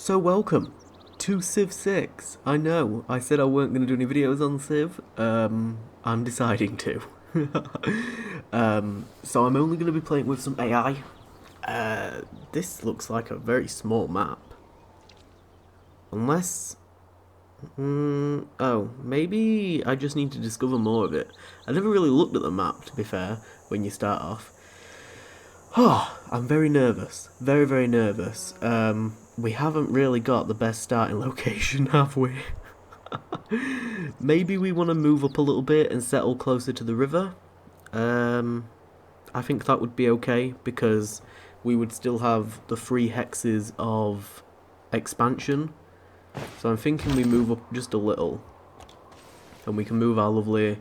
So welcome to Civ 6. I know, I said I weren't going to do any videos on Civ. I'm deciding to. So I'm only going to be playing with some AI. This looks like a very small map. Unless... oh, maybe I just need to discover more of it. I never really looked at the map, to be fair, when you start off. Oh, I'm very nervous. Very, very nervous. We haven't really got the best starting location, have we? Maybe we want to move up a little bit and settle closer to the river. I think that would be okay, because we would still have the 3 hexes of expansion. So I'm thinking we move up just a little. And we can move our lovely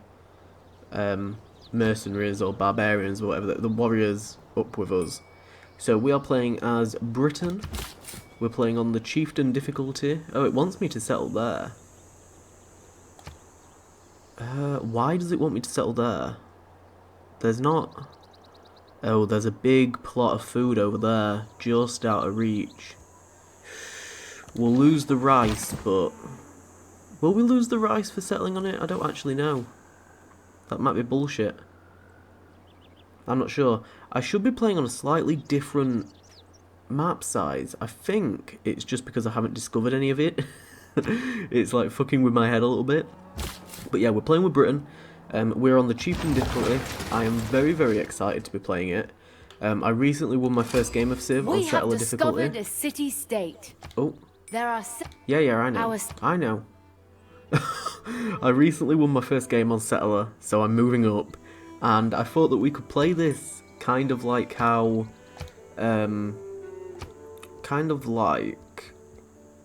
mercenaries or barbarians or whatever, the warriors up with us. So we are playing as Britain. We're playing on the chieftain difficulty. Oh, it wants me to settle there. Why does it want me to settle there? There's not... Oh, there's a big plot of food over there, just out of reach. We'll lose the rice, but... Will we lose the rice for settling on it? I don't actually know. That might be bullshit. I'm not sure. I should be playing on a slightly different map size. I think it's just because I haven't discovered any of it. It's like fucking with my head a little bit. But yeah, we're playing with Britain. We're on the chieftain difficulty. I am very, very excited to be playing it. I recently won my first game of Civ on settler difficulty. We have discovered a city-state. Oh. There are... Yeah, I know. I know. I recently won my first game on settler, so I'm moving up. And I thought that we could play this kind of like how... kind of like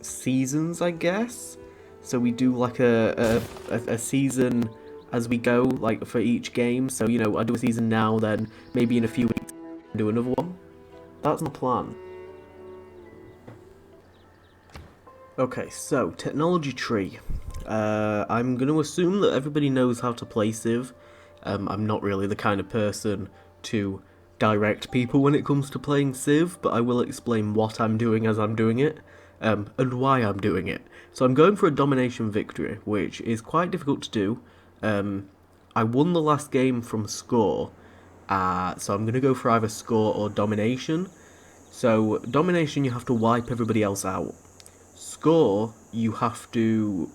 seasons, I guess. So we do like a season as we go, like for each game. So, you know, I do a season now, then maybe in a few weeks I do another one. That's my plan. Okay, so technology tree. I'm going to assume that everybody knows how to play Civ. I'm not really the kind of person to direct people when it comes to playing Civ, but I will explain what I'm doing as I'm doing it, and why I'm doing it. So I'm going for a Domination Victory, which is quite difficult to do. I won the last game from score, so I'm going to go for either score or domination. So domination, you have to wipe everybody else out. Score, you have to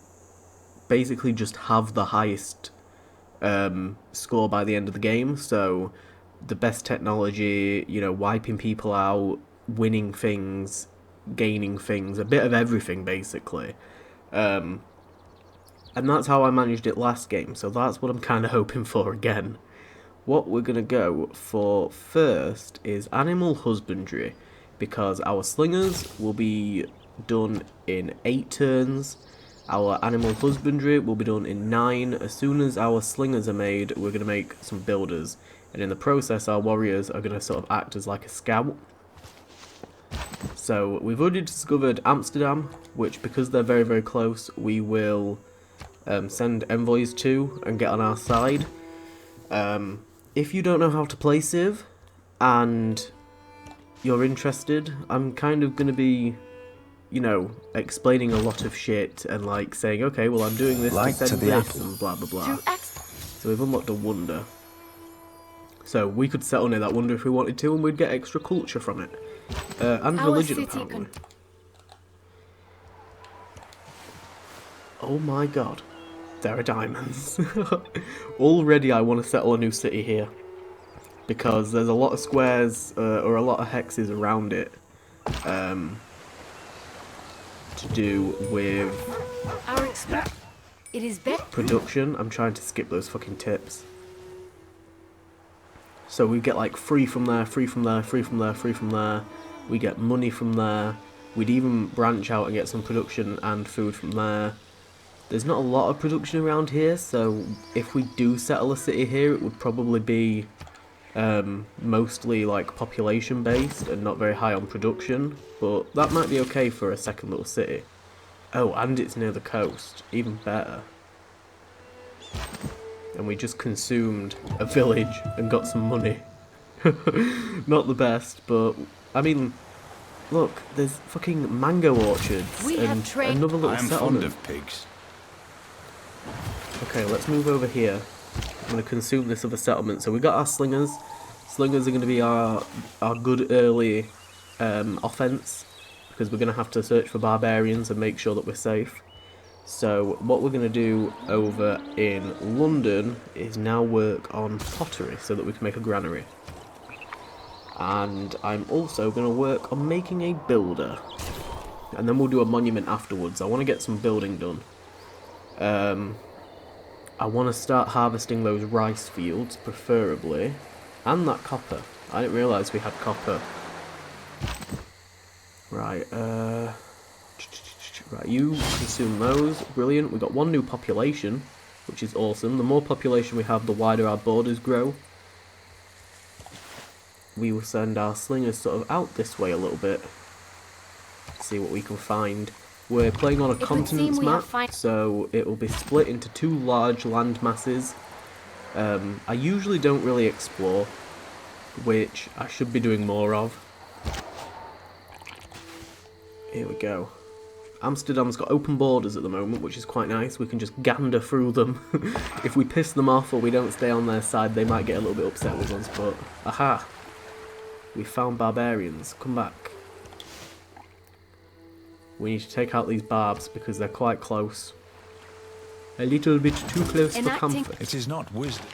basically just have the highest score by the end of the game. So the best technology, you know, wiping people out, winning things, gaining things, a bit of everything basically. And that's how I managed it last game, so that's what I'm kind of hoping for again. What we're going to go for first is animal husbandry, because our slingers will be done in 8 turns. Our animal husbandry will be done in 9. As soon as our slingers are made, we're going to make some builders. And in the process, our warriors are going to sort of act as like a scout. So we've already discovered Amsterdam, which because they're very, very close, we will send envoys to and get on our side. If you don't know how to play Civ and you're interested, I'm kind of going to be, you know, explaining a lot of shit and like saying, okay, well I'm doing this to send this and blah blah blah. So we've unlocked a wonder. So we could settle near that wonder if we wanted to, and we'd get extra culture from it. And religion, apparently. Oh my god. There are diamonds. Already I want to settle a new city here. Because there's a lot of squares, or a lot of hexes around it. To do with production. I'm trying to skip those fucking tips. So we get like free from there, free from there, free from there, free from there. We get money from there. We'd even branch out and get some production and food from there. There's not a lot of production around here, so if we do settle a city here, it would probably be mostly like population based and not very high on production, but that might be okay for a second little city. Oh, and it's near the coast, even better. And we just consumed a village and got some money. Not the best, but I mean, Look, there's fucking mango orchards and another little settlement. I am fond of pigs. Okay, let's move over here. I'm going to consume this other settlement. So we got our slingers. Slingers are going to be our good early offense, because we're going to have to search for barbarians and make sure that we're safe. So what we're going to do over in London is now work on pottery so that we can make a granary. And I'm also going to work on making a builder. And then we'll do a monument afterwards. I want to get some building done. I want to start harvesting those rice fields, preferably. And that copper. I didn't realise we had copper. Right, right, you consume those. Brilliant. We got one new population, which is awesome. The more population we have, the wider our borders grow. We will send our slingers sort of out this way a little bit. See what we can find. We're playing on a continents map, so it will be split into 2 large land masses. I usually don't really explore, which I should be doing more of. Here we go. Amsterdam's got open borders at the moment, which is quite nice. We can just gander through them. If we piss them off or we don't stay on their side, they might get a little bit upset with us, but aha! We found barbarians. Come back. We need to take out these barbs because they're quite close. A little bit too close for comfort. It is not wisdom.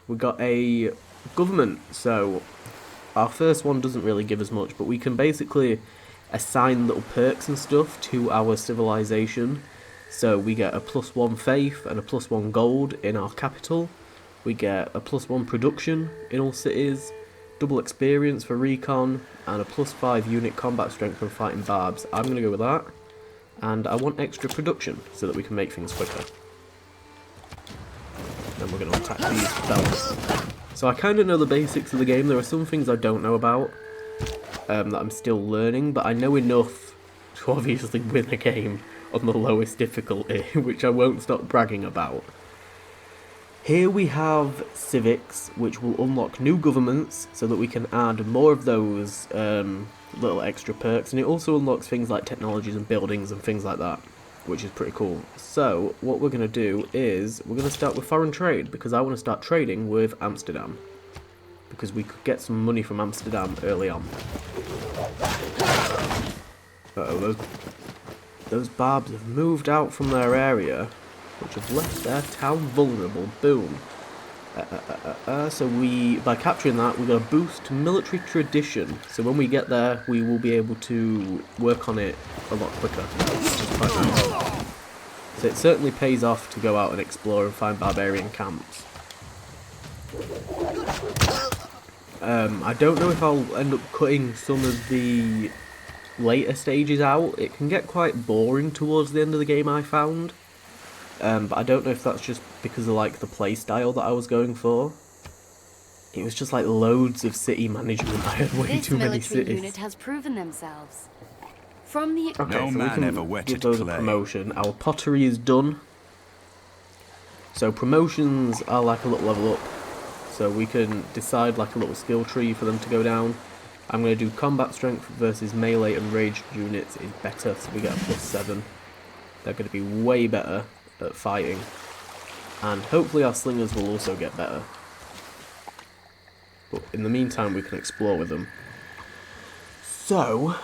We got a government, so our first one doesn't really give us much, but we can basically assign little perks and stuff to our civilization. So we get a +1 faith and a +1 gold in our capital. We get a +1 production in all cities, double experience for recon, and a +5 unit combat strength from fighting barbs. I'm going to go with that. And I want extra production so that we can make things quicker. Then we're going to attack these fellas. So I kind of know the basics of the game. There are some things I don't know about that I'm still learning, but I know enough to obviously win a game on the lowest difficulty, which I won't stop bragging about. Here we have Civics, which will unlock new governments so that we can add more of those little extra perks, and it also unlocks things like technologies and buildings and things like that, which is pretty cool. So what we're going to do is we're going to start with foreign trade, because I want to start trading with Amsterdam, because we could get some money from Amsterdam early on. Uh-oh, those barbs have moved out from their area, which have left their town vulnerable. Boom. So by capturing that, we're going to boost military tradition. So when we get there, we will be able to work on it a lot quicker, which is quite nice. So it certainly pays off to go out and explore and find barbarian camps. I don't know if I'll end up cutting some of the later stages out. It can get quite boring towards the end of the game, I found. But I don't know if that's just because of like the play style that I was going for. It was just like loads of city management. I had way too many cities. This military unit has proven themselves. From the okay, so we can give those a promotion. Our pottery is done. So promotions are like a little level up. So we can decide like a little skill tree for them to go down. I'm going to do combat strength versus melee and ranged units is better, so we get a +7. They're going to be way better at fighting. And hopefully our slingers will also get better. But in the meantime we can explore with them. So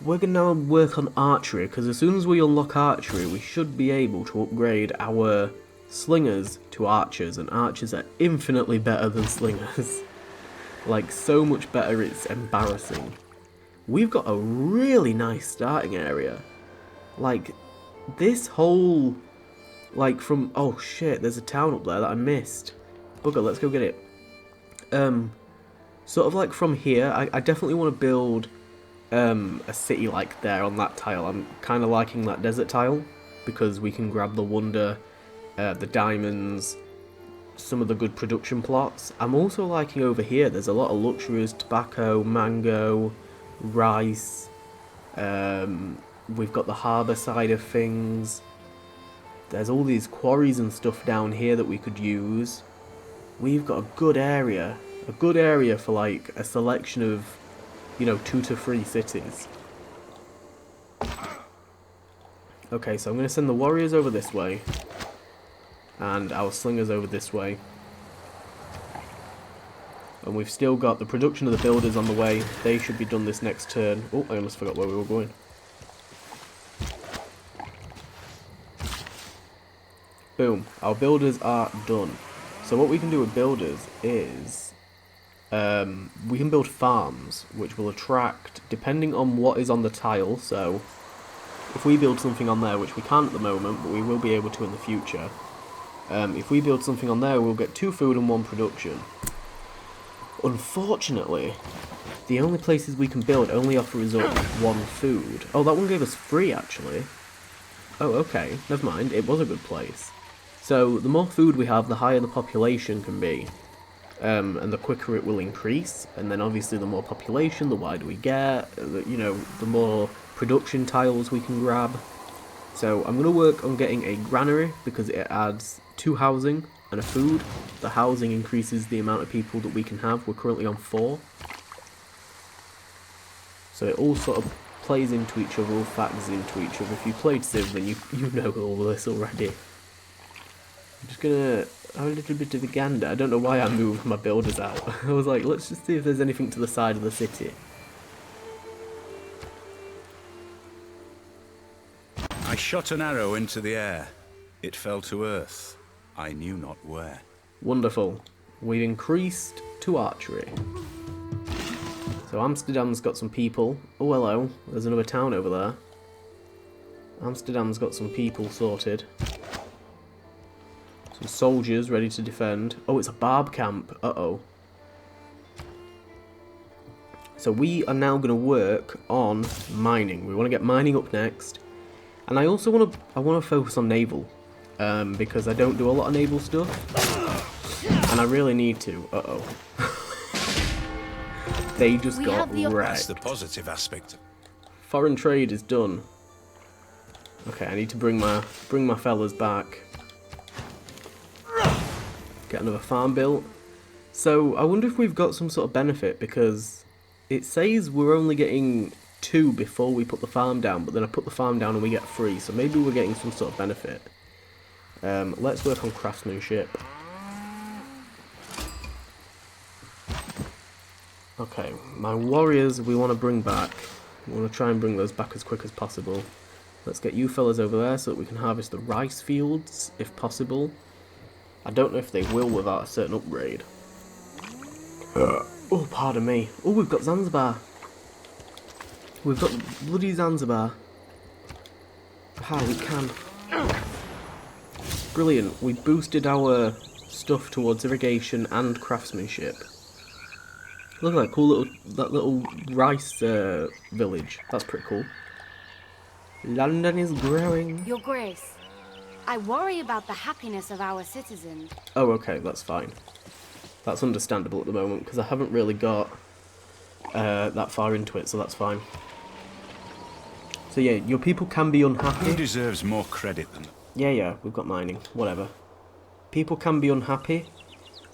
we're going to now work on archery, because as soon as we unlock archery we should be able to upgrade our slingers to archers, and archers are infinitely better than slingers. Like, so much better, it's embarrassing. We've got a really nice starting area. Like, this whole, like, from, oh shit, there's a town up there that I missed. Bugger, let's go get it. Sort of like from here, I definitely want to build a city like there on that tile. I'm kind of liking that desert tile, because we can grab the wonder, the diamonds, some of the good production plots. I'm also liking over here, there's a lot of luxuries, tobacco, mango, rice, we've got the harbour side of things, there's all these quarries and stuff down here that we could use. We've got a good area for like a selection of you know, 2 to 3 cities. Okay, so I'm going to send the warriors over this way. And our slingers over this way. And we've still got the production of the builders on the way. They should be done this next turn. Oh, I almost forgot where we were going. Boom. Our builders are done. So what we can do with builders is... we can build farms, which will attract, depending on what is on the tile. So if we build something on there, which we can't at the moment, but we will be able to in the future. If we build something on there, we'll get 2 food and 1 production. Unfortunately, the only places we can build only offer us up 1 food. Oh, that one gave us 3 actually. Oh, okay, never mind, it was a good place. So, the more food we have, the higher the population can be. And the quicker it will increase, and then obviously the more population, the wider we get, you know, the more production tiles we can grab. So I'm going to work on getting a granary, because it adds 2 housing and a food. The housing increases the amount of people that we can have. We're currently on 4. So it all sort of plays into each other, all factors into each other. If you played Civ, then you know all this already. I'm just going to have a little bit of a gander. I don't know why I moved my builders out. I was like, let's just see if there's anything to the side of the city. I shot an arrow into the air. It fell to earth. I knew not where. Wonderful. We've increased to archery. So Amsterdam's got some people. Oh, hello. There's another town over there. Amsterdam's got some people sorted. Some soldiers ready to defend. Oh, it's a barb camp. Uh-oh. So we are now going to work on mining. We want to get mining up next. And I also want to focus on naval. Because I don't do a lot of naval stuff. And I really need to. Uh-oh. They just got wrecked. That's the positive aspect. Foreign trade is done. Okay, I need to bring my fellas back. Get another farm built. So I wonder if we've got some sort of benefit, because it says we're only getting 2 before we put the farm down, but then I put the farm down and we get 3, so maybe we're getting some sort of benefit. Let's work on craftsmanship. Okay, my warriors we want to bring back. We want to try and bring those back as quick as possible. Let's get you fellas over there so that we can harvest the rice fields, if possible. I don't know if they will without a certain upgrade. Oh, pardon me. Oh, we've got Zanzibar. We've got bloody Zanzibar. How we can. Brilliant. We boosted our stuff towards irrigation and craftsmanship. Look at that cool little rice village. That's pretty cool. London is growing. Your Grace, I worry about the happiness of our citizens. Oh, okay, that's fine. That's understandable at the moment, because I haven't really got that far into it, so that's fine. So yeah, your people can be unhappy. Who deserves more credit than... Yeah, we've got mining, whatever. People can be unhappy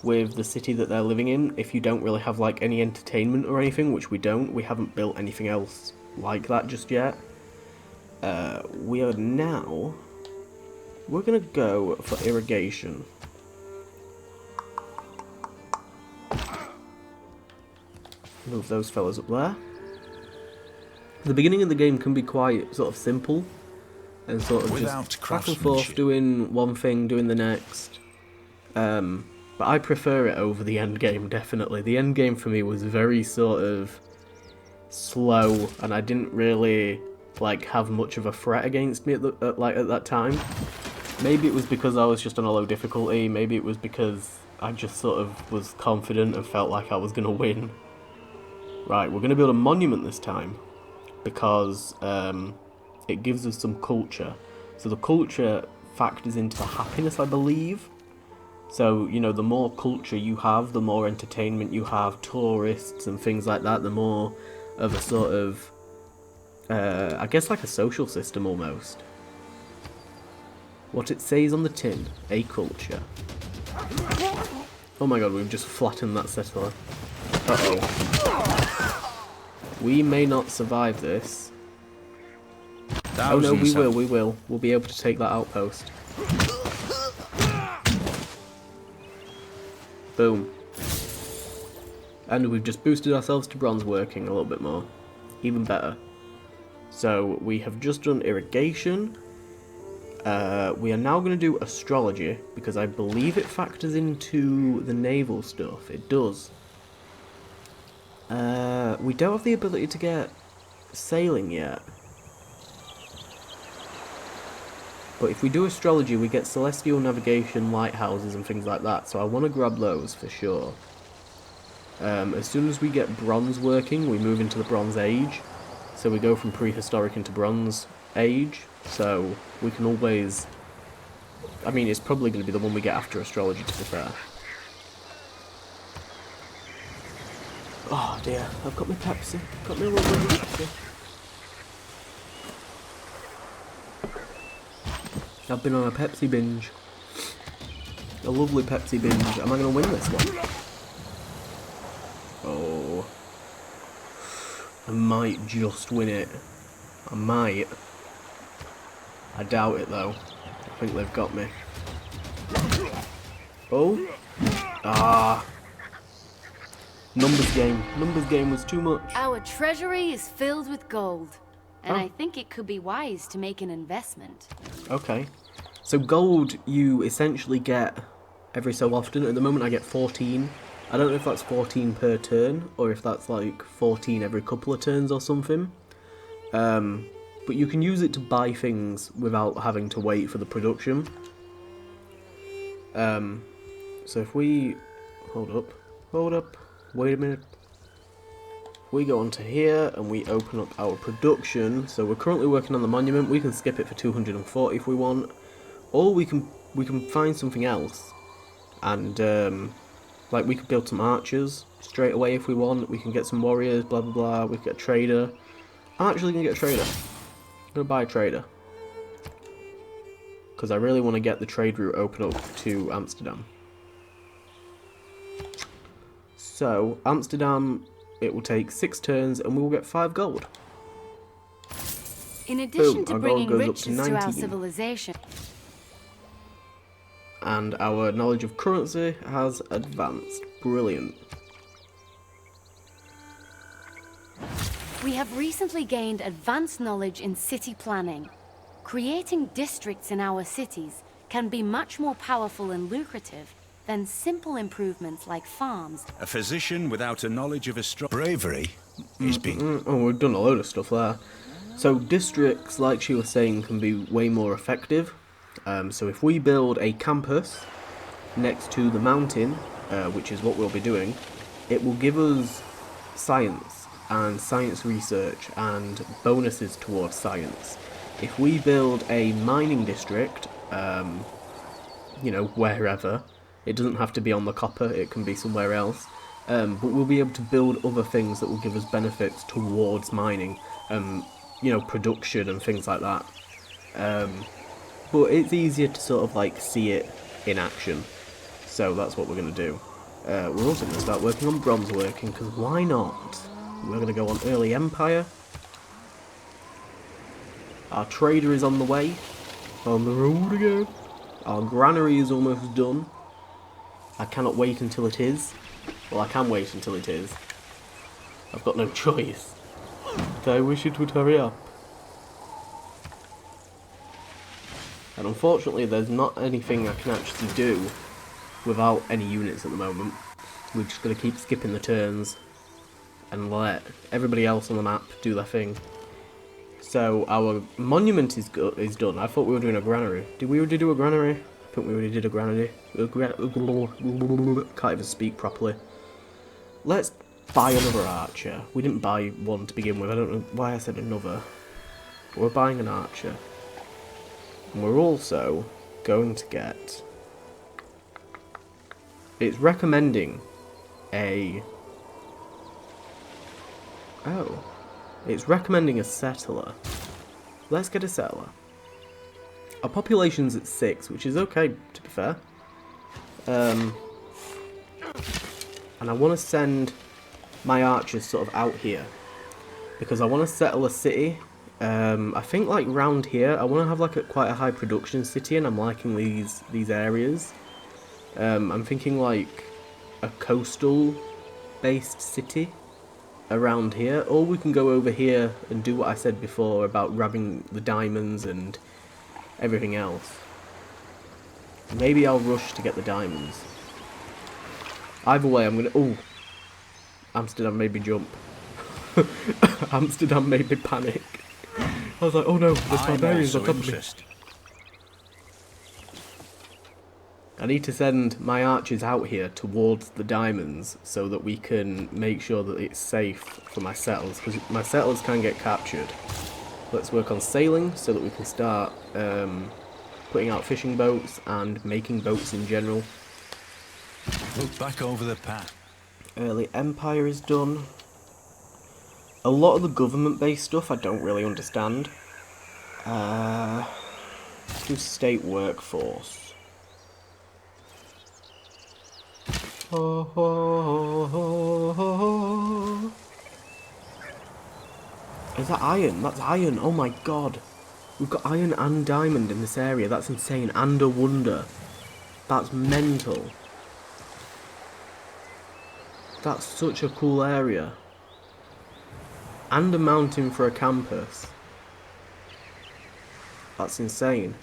with the city that they're living in if you don't really have like any entertainment or anything, which we don't. We haven't built anything else like that just yet. We're gonna go for irrigation. Move those fellas up there. The beginning of the game can be quite sort of simple and sort of just back and forth doing one thing, doing the next. But I prefer it over the end game, definitely. The end game for me was very sort of slow, and I didn't really like have much of a threat against me at that time. Maybe it was because I was just on a low difficulty. Maybe it was because I just sort of was confident and felt like I was gonna win. Right, we're gonna build a monument this time because it gives us some culture. So the culture factors into the happiness, I believe. So, you know, the more culture you have, the more entertainment you have, tourists and things like that, the more of a sort of, I guess like a social system almost. What it says on the tin, a culture. Oh my god, we've just flattened that settler. Uh-oh. We may not survive this. Oh no, we will, we will. We'll be able to take that outpost. Boom. And we've just boosted ourselves to bronze working a little bit more. Even better. So, we have just done irrigation. We are now going to do astrology, because I believe it factors into the naval stuff. It does. We don't have the ability to get sailing yet. But if we do astrology, we get celestial navigation, lighthouses and things like that. So I want to grab those for sure. As soon as we get bronze working, we move into the Bronze Age. So we go from prehistoric into Bronze Age. So we can always... I mean, it's probably going to be the one we get after astrology, to be fair. Oh dear, I've got my Pepsi. Got my lovely Pepsi. I've been on a Pepsi binge. A lovely Pepsi binge. Am I going to win this one? Oh. I might just win it. I might. I doubt it though. I think they've got me. Oh. Ah. Numbers game. Numbers game was too much. Our treasury is filled with gold, and Oh. I think it could be wise to make an investment. Okay. So gold you essentially get every so often. At the moment I get 14. I don't know if that's 14 per turn, or if that's like 14 every couple of turns or something. But you can use it to buy things without having to wait for the production. So if we... Hold up. Wait a minute. We go onto here and we open up our production. So we're currently working on the monument. We can skip it for 240 if we want, or we can find something else, and like we could build some archers straight away if we want. We can get some warriors, blah blah blah. We can get a trader. I'm actually gonna get a trader. I'm gonna buy a trader because I really want to get the trade route open up to Amsterdam. So Amsterdam, it will take 6 turns and we will get 5 gold. In addition Boom, to our bringing gold goes up to riches to our 19. civilization, And our knowledge of currency has advanced. Brilliant. we have recently gained advanced knowledge in city planning. Creating districts in our cities can be much more powerful and lucrative than simple improvements like farms. A physician without a knowledge of bravery is being... Oh, we've done a load of stuff there. So districts, like she was saying, can be way more effective. So if we build a campus next to the mountain, which is what we'll be doing, it will give us science and science research and bonuses towards science. If we build a mining district, you know, wherever, it doesn't have to be on the copper, it can be somewhere else, but we'll be able to build other things that will give us benefits towards mining, you know, production and things like that. But it's easier to sort of like see it in action, so that's what we're going to do. We're also going to start working on bronze working, because why not? We're going to go on early empire. Our trader is on the way, on the road again. Our granary is almost done. I cannot wait until it is. Well, I can wait until it is. I've got no choice. But I wish it would hurry up. And unfortunately, there's not anything I can actually do without any units at the moment. We're just going to keep skipping the turns and let everybody else on the map do their thing. So our monument is done. I thought we were doing a granary. Did we already do a granary? I think we already did a granary. Can't even speak properly. Let's buy another archer. We didn't buy one to begin with. I don't know why I said another. But we're buying an archer. And we're also going to get... It's recommending a... Oh. It's recommending a settler. Let's get a settler. Our population's at 6, which is okay, to be fair. And I want to send my archers sort of out here. because I want to settle a city. I think like round here, I want to have like quite a high production city, and I'm liking these areas. I'm thinking like a coastal based city around here, or we can go over here and do what I said before about grabbing the diamonds and everything else. Maybe I'll rush to get the diamonds. Either way, I'm gonna... Oh! Amsterdam made me jump. Amsterdam made me panic. I was like, oh no, there's barbarians on top of me. I need to send my archers out here towards the diamonds so that we can make sure that it's safe for my settlers, because my settlers can get captured. Let's work on sailing so that we can start putting out fishing boats and making boats in general. Look back over the path. Early Empire is done. A lot of the government-based stuff I don't really understand. Let's do state workforce. Oh, oh, oh, oh. Is that iron? That's iron. Oh my god. We've got iron and diamond in this area. That's insane. And a wonder. That's mental. That's such a cool area. And a mountain for a campus. That's insane.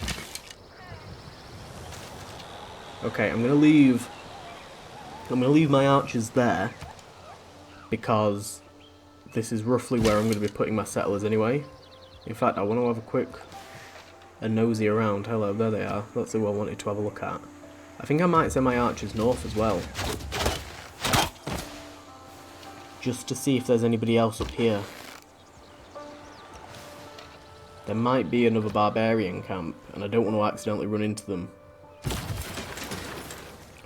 Okay, I'm gonna leave my archers there, because this is roughly where I'm going to be putting my settlers anyway. In fact, I want to have a nosy around. Hello, there they are. That's who I wanted to have a look at. I think I might send my archers north as well, just to see if there's anybody else up here. There might be another barbarian camp, and I don't want to accidentally run into them.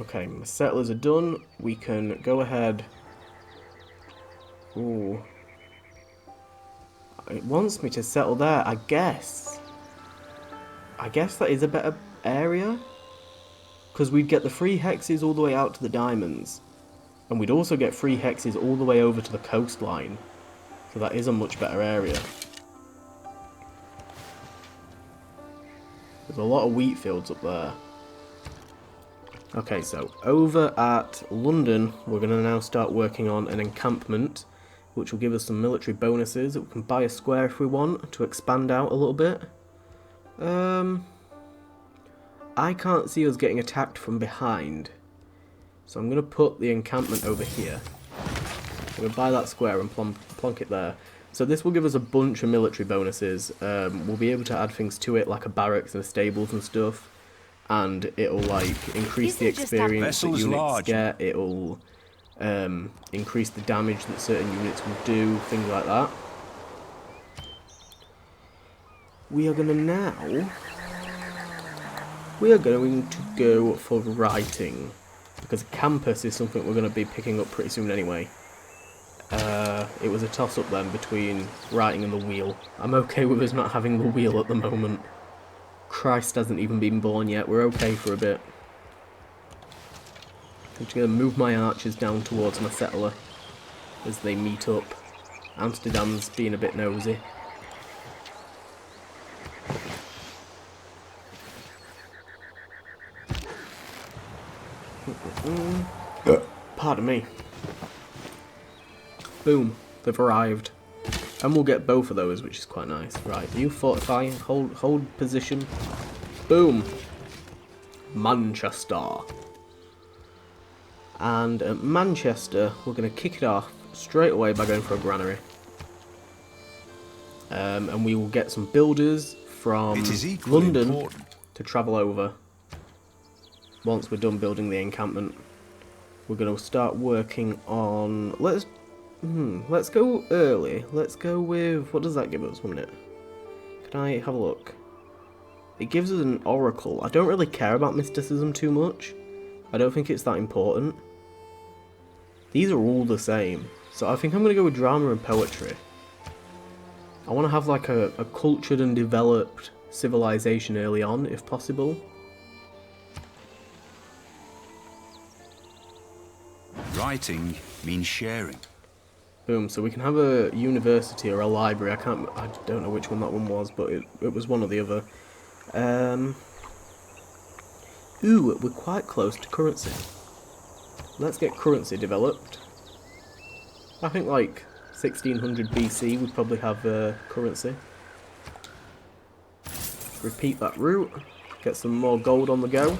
Okay, my settlers are done. We can go ahead. Ooh. It wants me to settle there, I guess. I guess that is a better area. Because we'd get the free hexes all the way out to the diamonds. And we'd also get free hexes all the way over to the coastline. So that is a much better area. There's a lot of wheat fields up there. Okay, so over at London, we're going to now start working on an encampment, which will give us some military bonuses. We can buy a square if we want to expand out a little bit. I can't see us getting attacked from behind, so I'm going to put the encampment over here. I'm going to buy that square and plonk it there. So this will give us a bunch of military bonuses. We'll be able to add things to it, like a barracks and a stables and stuff. And it'll like increase the experience that units get, it'll increase the damage that certain units will do, things like that. We are going to go for writing, because campus is something we're going to be picking up pretty soon anyway. It was a toss-up then between writing and the wheel. I'm okay with us not having the wheel at the moment. Christ hasn't even been born yet, we're okay for a bit. I'm just going to move my archers down towards my settler as they meet up. Amsterdam's being a bit nosy. Pardon me. Boom, they've arrived. And we'll get both of those, which is quite nice. Right, you fortify, hold position. Boom. Manchester. And at Manchester, we're going to kick it off straight away by going for a granary. And we will get some builders from London to travel over. Once we're done building the encampment, we're going to start working on... Let's go early. Let's go with... What does that give us? 1 minute. Can I have a look? It gives us an oracle. I don't really care about mysticism too much. I don't think it's that important. These are all the same. So I think I'm going to go with drama and poetry. I want to have like a cultured and developed civilization early on, if possible. Writing means sharing. Boom. So we can have a university or a library. I don't know which one that one was, but it was one or the other. Ooh, we're quite close to currency. Let's get currency developed. I think like 1600 BC we'd probably have currency. Repeat that route. Get some more gold on the go.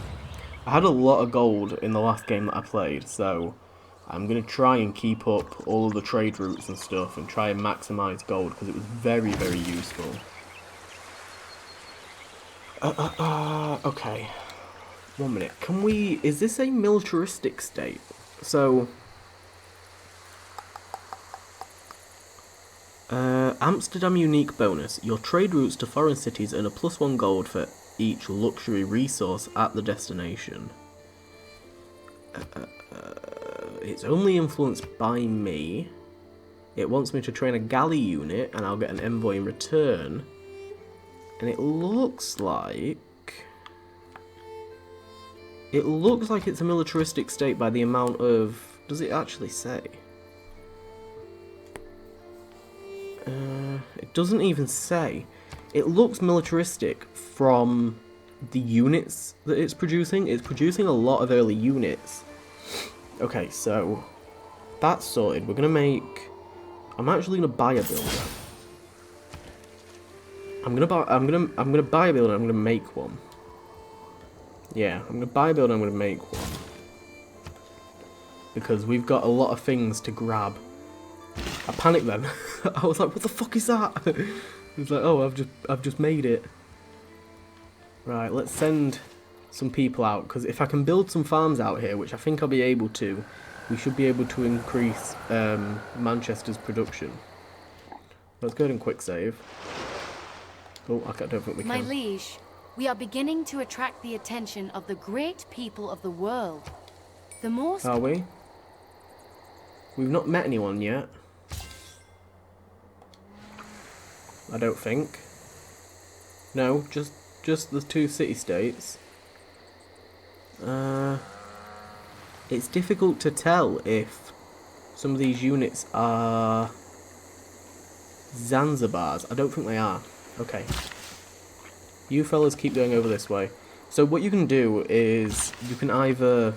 I had a lot of gold in the last game that I played, so I'm going to try and keep up all of the trade routes and stuff and try and maximise gold because it was very, very useful. Okay. 1 minute. Can we... Is this a militaristic state? So... Amsterdam unique bonus. Your trade routes to foreign cities earn a +1 gold for each luxury resource at the destination. It's only influenced by me. It wants me to train a galley unit and I'll get an envoy in return. And it looks like... it's a militaristic state by the amount of... Does it actually say? It doesn't even say. It looks militaristic from the units that it's producing. It's producing a lot of early units. Okay, so that's sorted. We're gonna make... I'm actually gonna buy a builder. I'm gonna buy a builder and I'm gonna make one. Yeah, I'm gonna buy a builder and I'm gonna make one. Because we've got a lot of things to grab. I panicked then. I was like, what the fuck is that? It's like, oh, I've just made it. Right, let's send some people out, because if I can build some farms out here, which I think I'll be able to, we should be able to increase Manchester's production. Let's go ahead and quick save. Oh, I don't think we can. My liege, we are beginning to attract the attention of the great people of the world. The most... Are we? We've not met anyone yet. I don't think. No, just the 2 city-states. It's difficult to tell if some of these units are Zanzibars. I don't think they are. Okay. You fellas keep going over this way. So what you can do is, you can either...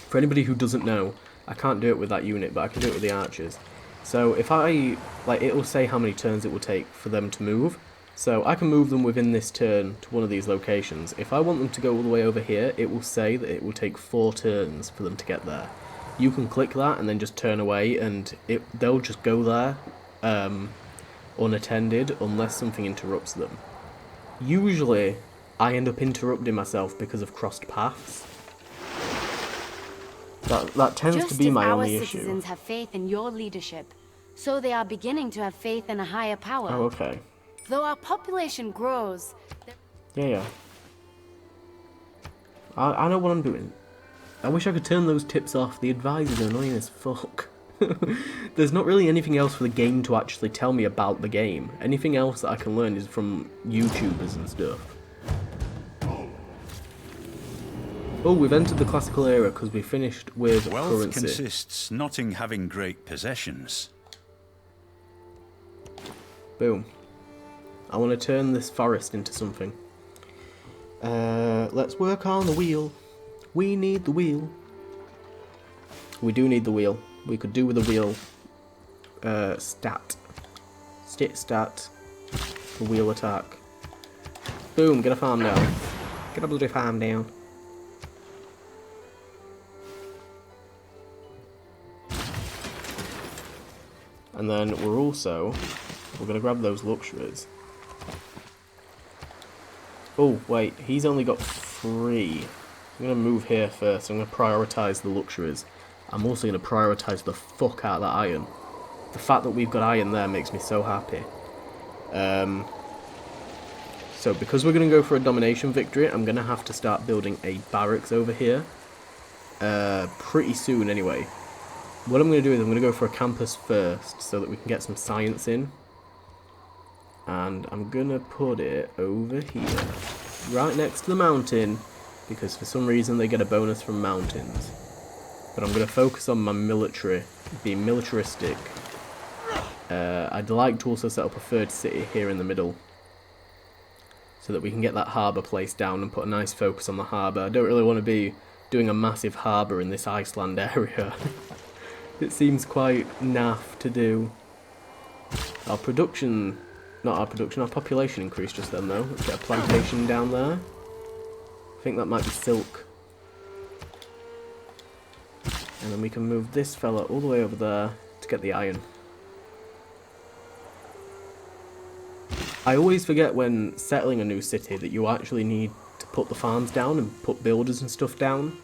For anybody who doesn't know, I can't do it with that unit, but I can do it with the archers. So if I... Like, it'll say how many turns it will take for them to move. So I can move them within this turn to one of these locations. If I want them to go all the way over here, it will say that it will take 4 turns for them to get there. You can click that and then just turn away, and they'll just go there unattended unless something interrupts them. Usually, I end up interrupting myself because of crossed paths. That tends to be my only issue. Just as our citizens have faith in your leadership, so they are beginning to have faith in a higher power. Oh, okay. Though our population grows... Yeah. I know what I'm doing. I wish I could turn those tips off. The advisors are annoying as fuck. There's not really anything else for the game to actually tell me about the game. Anything else that I can learn is from YouTubers and stuff. Oh, we've entered the classical era because we finished with Wealth currency. consists not in having great possessions. Boom. I want to turn this forest into something. Let's work on the wheel. We need the wheel. We do need the wheel. We could do with the wheel stat. Stat. The wheel attack. Boom, get a farm down. Get a bloody farm down. And then we're going to grab those luxuries. Oh, wait, he's only got 3. I'm going to move here first. I'm going to prioritise the luxuries. I'm also going to prioritise the fuck out of that iron. The fact that we've got iron there makes me so happy. So because we're going to go for a domination victory, I'm going to have to start building a barracks over here. Pretty soon anyway. What I'm going to do is I'm going to go for a campus first so that we can get some science in. And I'm going to put it over here, right next to the mountain, because for some reason they get a bonus from mountains. but I'm going to focus on my military, being militaristic. I'd like to also set up a third city here in the middle, so that we can get that harbour place down and put a nice focus on the harbour. I don't really want to be doing a massive harbour in this Iceland area. It seems quite naff to do. Our production, not our production, our population increased just then though. Let's get a plantation down there. I think that might be silk. And then we can move this fella all the way over there to get the iron. I always forget when settling a new city that you actually need to put the farms down and put builders and stuff down.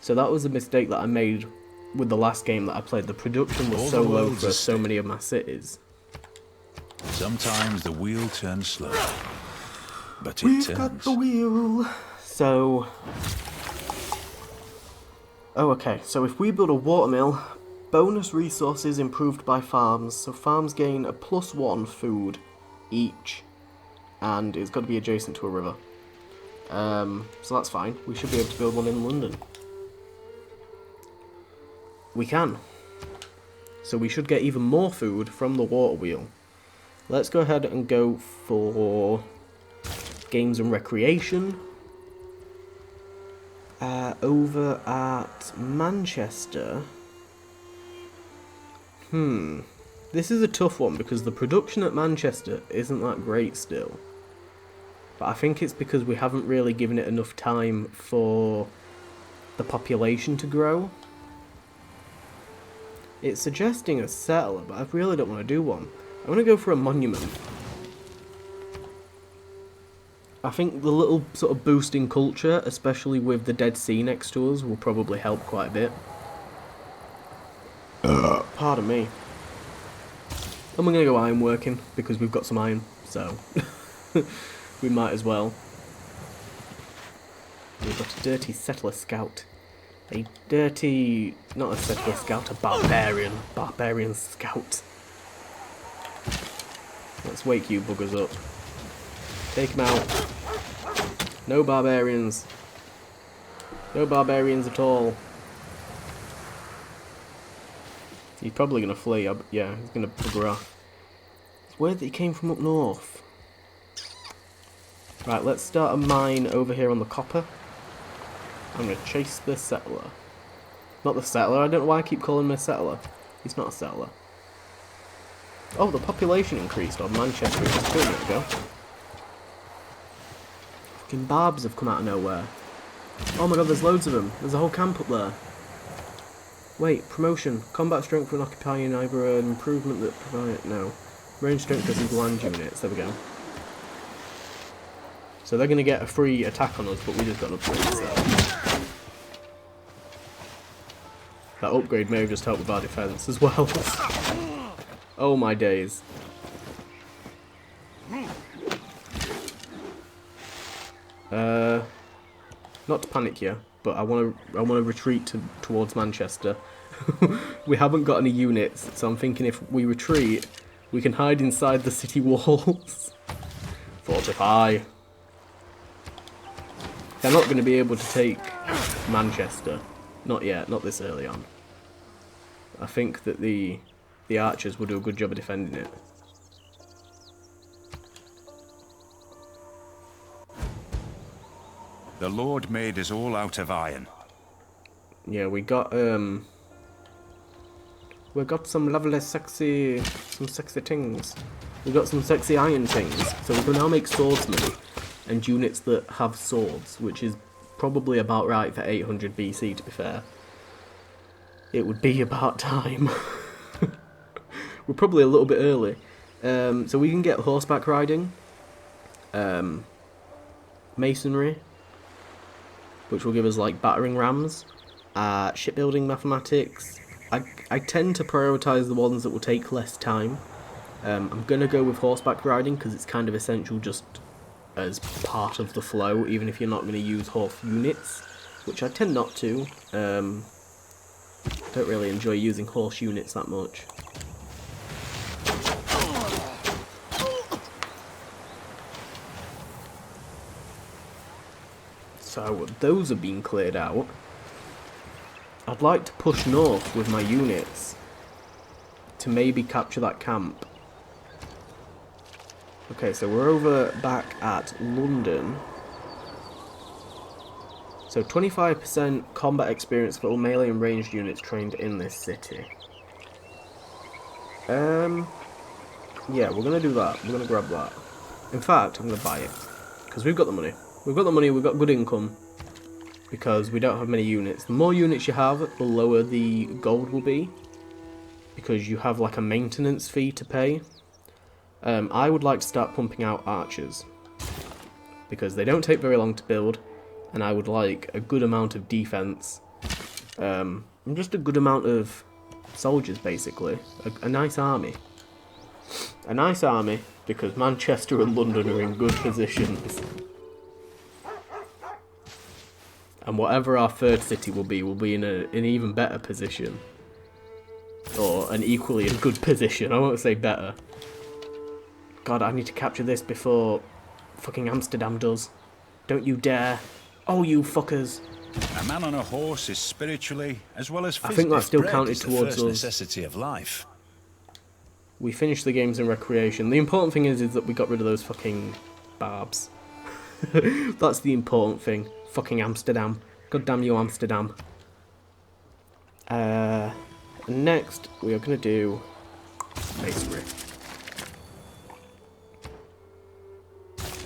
So that was a mistake that I made with the last game that I played. The production was so low for so many of my cities. Sometimes the wheel turns slow, but it We've turns. got the wheel. So... Oh, okay. So if we build a watermill, bonus resources improved by farms. So farms gain a +1 food each, and it's got to be adjacent to a river. So that's fine. We should be able to build one in London. We can. So we should get even more food from the water wheel. Let's go ahead and go for games and recreation. Over at Manchester. This is a tough one because the production at Manchester isn't that great still. But I think it's because we haven't really given it enough time for the population to grow. It's suggesting a settler, but I really don't want to do one. I want to go for a monument. I think the little sort of boost in culture, especially with the Dead Sea next to us, will probably help quite a bit. Pardon me. And we're going to go ironworking, because we've got some iron, so we might as well. We've got a dirty settler scout. A dirty... not a settler scout, a barbarian scout. Let's wake you buggers up. Take him out. No barbarians. No barbarians at all. He's probably going to flee. Yeah, he's going to bugger off. It's weird that he came from up north. Right, let's start a mine over here on the copper. I'm going to chase the settler. Not the settler. I don't know why I keep calling him a settler. He's not a settler. Oh, the population increased on Manchester just 2 minutes ago. Fucking barbs have come out of nowhere. Oh my god, there's loads of them. There's a whole camp up there. Wait, promotion. Combat strength when occupying either an improvement that provide... no. Range strength versus land units. There we go. So they're going to get a free attack on us, but we just got an upgrade, so... That upgrade may have just helped with our defense as well. Oh my days. Not to panic you, but I want to retreat towards Manchester. We haven't got any units, so I'm thinking if we retreat, we can hide inside the city walls. Fortify. They're not going to be able to take Manchester. Not yet, not this early on. I think that the archers will do a good job of defending it. The Lord made us all out of iron. Yeah, we got some lovely sexy things. We got some sexy iron things. So we can now make swordsmen and units that have swords, which is probably about right for 800 BC, to be fair. It would be about time. We're probably a little bit early. So we can get horseback riding, masonry, which will give us like battering rams, shipbuilding mathematics. I tend to prioritise the ones that will take less time. I'm going to go with horseback riding because it's kind of essential just as part of the flow, even if you're not going to use horse units, which I tend not to. Don't really enjoy using horse units that much. So those have been cleared out. I'd like to push north with my units to maybe capture that camp. Okay, so we're over back at London. So 25% combat experience for all melee and ranged units trained in this city. Yeah, we're gonna do that. We're gonna grab that. In fact, I'm gonna buy it. Because we've got the money. We've got the money, we've got good income. Because we don't have many units. The more units you have, the lower the gold will be. Because you have like a maintenance fee to pay. I would like to start pumping out archers. Because they don't take very long to build. And I would like a good amount of defense. And just a good amount of soldiers, basically. A nice army. A nice army, because Manchester and London are in good positions. And whatever our third city will be in an even better position. Or an equally good position, I won't say better. God, I need to capture this before fucking Amsterdam does. Don't you dare. Oh, you fuckers. A man on a horse is spiritually as well as physically. I think that still bred counted is the towards first us. necessity of life. We finished the games in recreation. The important thing is that we got rid of those fucking barbs. That's the important thing. Fucking Amsterdam. God damn you, Amsterdam. Next, we are going to do masonry.